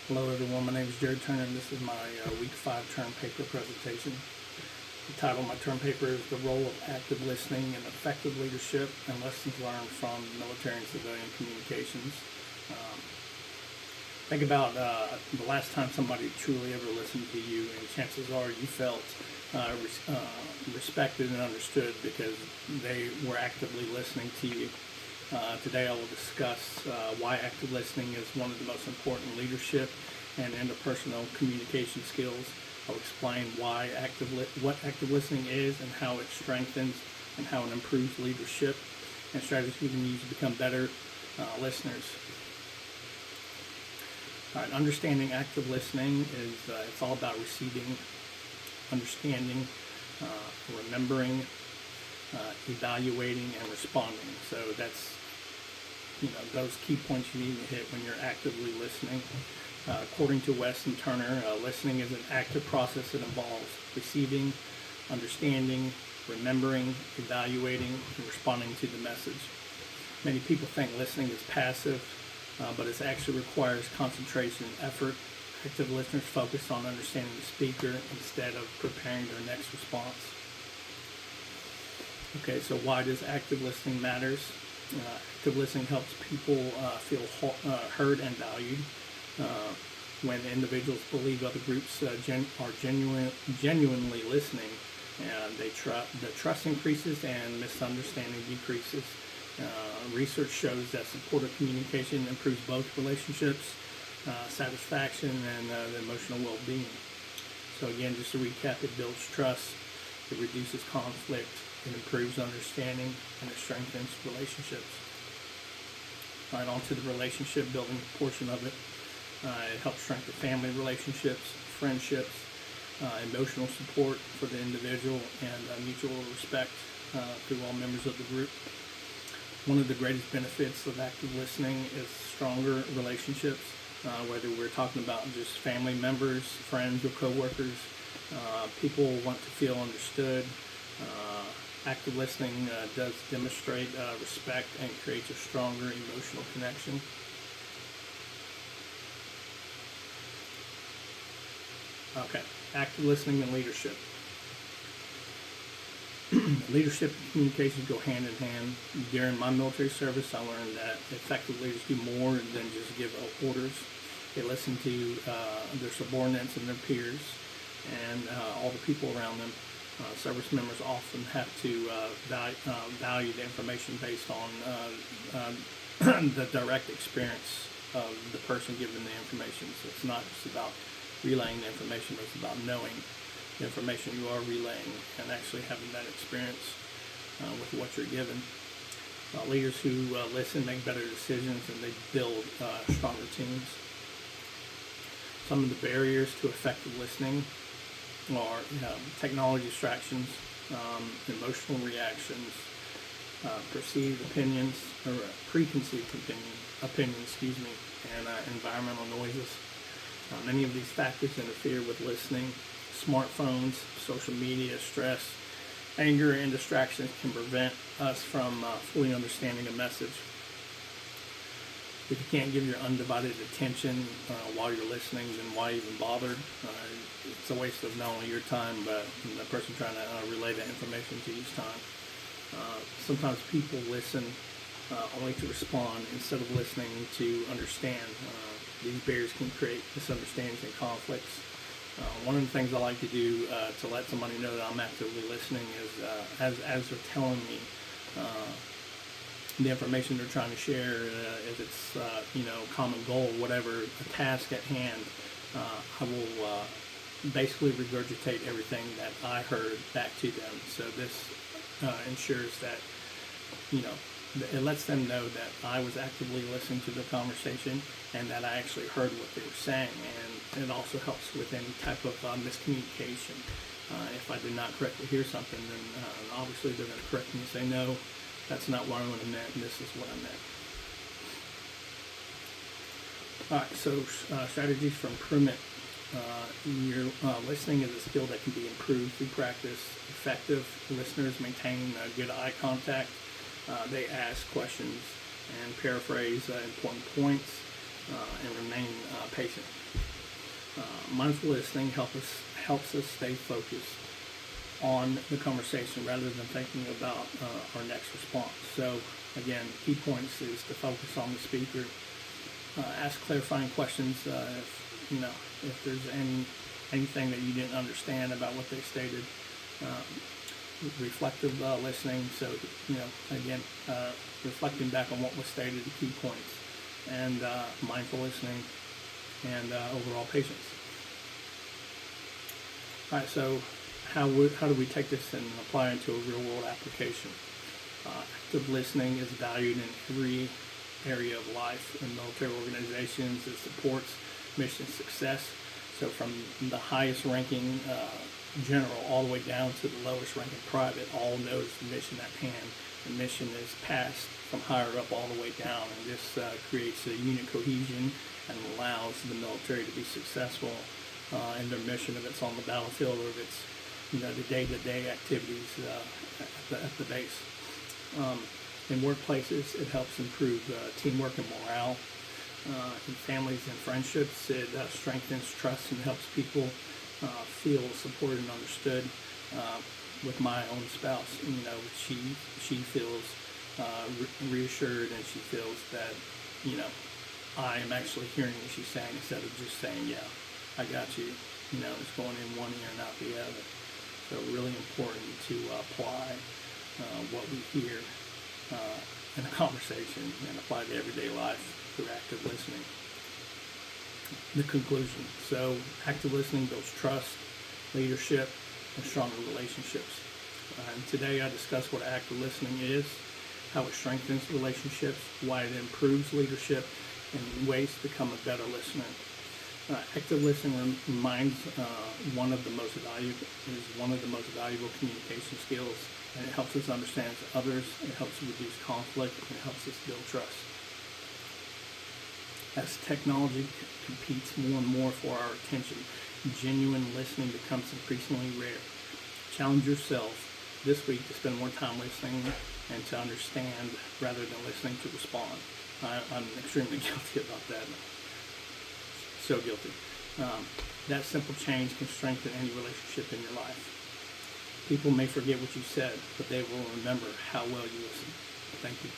Hello everyone, my name is Jared Turner and this is my week 5 term paper presentation. The title of my term paper is The Role of Active Listening in Effective Leadership and Lessons Learned from Military and Civilian Communications. Think about the last time somebody truly ever listened to you, and chances are you felt respected and understood because they were actively listening to you. Today I will discuss why active listening is one of the most important leadership and interpersonal communication skills. I'll explain what active listening is and how it strengthens and how it improves leadership and strategies we can use to become better listeners. All right, understanding active listening is it's all about receiving, understanding, remembering, evaluating, and responding. So that's those key points you need to hit when you're actively listening. According to West and Turner, listening is an active process that involves receiving, understanding, remembering, evaluating, and responding to the message. Many people think listening is passive, but it actually requires concentration and effort. Active listeners focus on understanding the speaker instead of preparing their next response. Okay, so why does active listening matters? Active listening helps people feel heard and valued. When individuals believe other groups are genuinely listening, and the trust increases and misunderstanding decreases. Research shows that supportive communication improves both relationships, satisfaction, and the emotional well-being. So again, just to recap, it builds trust, it reduces conflict, it improves understanding, and it strengthens relationships. All right, on to the relationship building portion of it. It helps strengthen family relationships, friendships, emotional support for the individual, and mutual respect through all members of the group. One of the greatest benefits of active listening is stronger relationships, whether we're talking about just family members, friends, or coworkers. People want to feel understood. Active listening does demonstrate respect and creates a stronger emotional connection. Okay, active listening and leadership. Leadership and communications go hand in hand. During my military service, I learned that effective leaders do more than just give orders. They listen to their subordinates and their peers and all the people around them. Service members often have to value the information based on the direct experience of the person giving the information. So it's not just about relaying the information, but it's about knowing the information you are relaying and actually having that experience with what you're given. Leaders who listen make better decisions and they build stronger teams. Some of the barriers to effective listening are technology distractions, emotional reactions, perceived opinions, or preconceived opinions, and environmental noises. Many of these factors interfere with listening. Smartphones, social media, stress, anger, and distractions can prevent us from fully understanding a message. If you can't give your undivided attention while you're listening, then why even bother? It's a waste of not only your time, but the person trying to relay that information to you each time. Sometimes people listen only to respond instead of listening to understand. These barriers can create misunderstandings and conflicts. One of the things I like to do to let somebody know that I'm actively listening is as they're telling me the information they're trying to share, if it's common goal, whatever, a task at hand, I will basically regurgitate everything that I heard back to them. So this ensures that it lets them know that I was actively listening to the conversation and that I actually heard what they were saying, and it also helps with any type of miscommunication. If I did not correctly hear something, then obviously they're going to correct me and say, no, that's not what I meant, and this is what I meant. All right, so strategies for improvement. Your listening is a skill that can be improved through practice. Effective listeners maintain good eye contact. They ask questions and paraphrase important points and remain patient. Mindful listening helps us stay focused on the conversation rather than thinking about our next response. So again, key points is to focus on the speaker, ask clarifying questions if there's anything that you didn't understand about what they stated. Reflective listening, so again, reflecting back on what was stated, the key points, and mindful listening, and overall patience. All right, so how do we take this and apply it into a real world application? Active listening is valued in every area of life in military organizations. It supports mission success. So from the highest ranking general all the way down to the lowest ranking private, all knows the mission at hand. The mission is passed from higher up all the way down, and this creates a unit cohesion and allows the military to be successful in their mission, if it's on the battlefield or if it's the day-to-day activities at the base. In workplaces, it helps improve teamwork and morale. In families and friendships, it strengthens trust and helps people feel supported and understood. With my own spouse, she feels reassured, and she feels that I am actually hearing what she's saying instead of just saying, yeah, I got you. It's going in one ear and out the other. So really important to apply what we hear in a conversation and apply to everyday life through active listening. The conclusion. So active listening builds trust, leadership, and stronger relationships. And today I discussed what active listening is, how it strengthens relationships, why it improves leadership, and ways to become a better listener. Active listening reminds one of the most valuable communication skills, and it helps us understand others, it helps reduce conflict, and it helps us build trust. As technology competes more and more for our attention, genuine listening becomes increasingly rare. Challenge yourself this week to spend more time listening and to understand rather than listening to respond. I'm extremely guilty about that. So guilty. That simple change can strengthen any relationship in your life. People may forget what you said, but they will remember how well you listened. Thank you.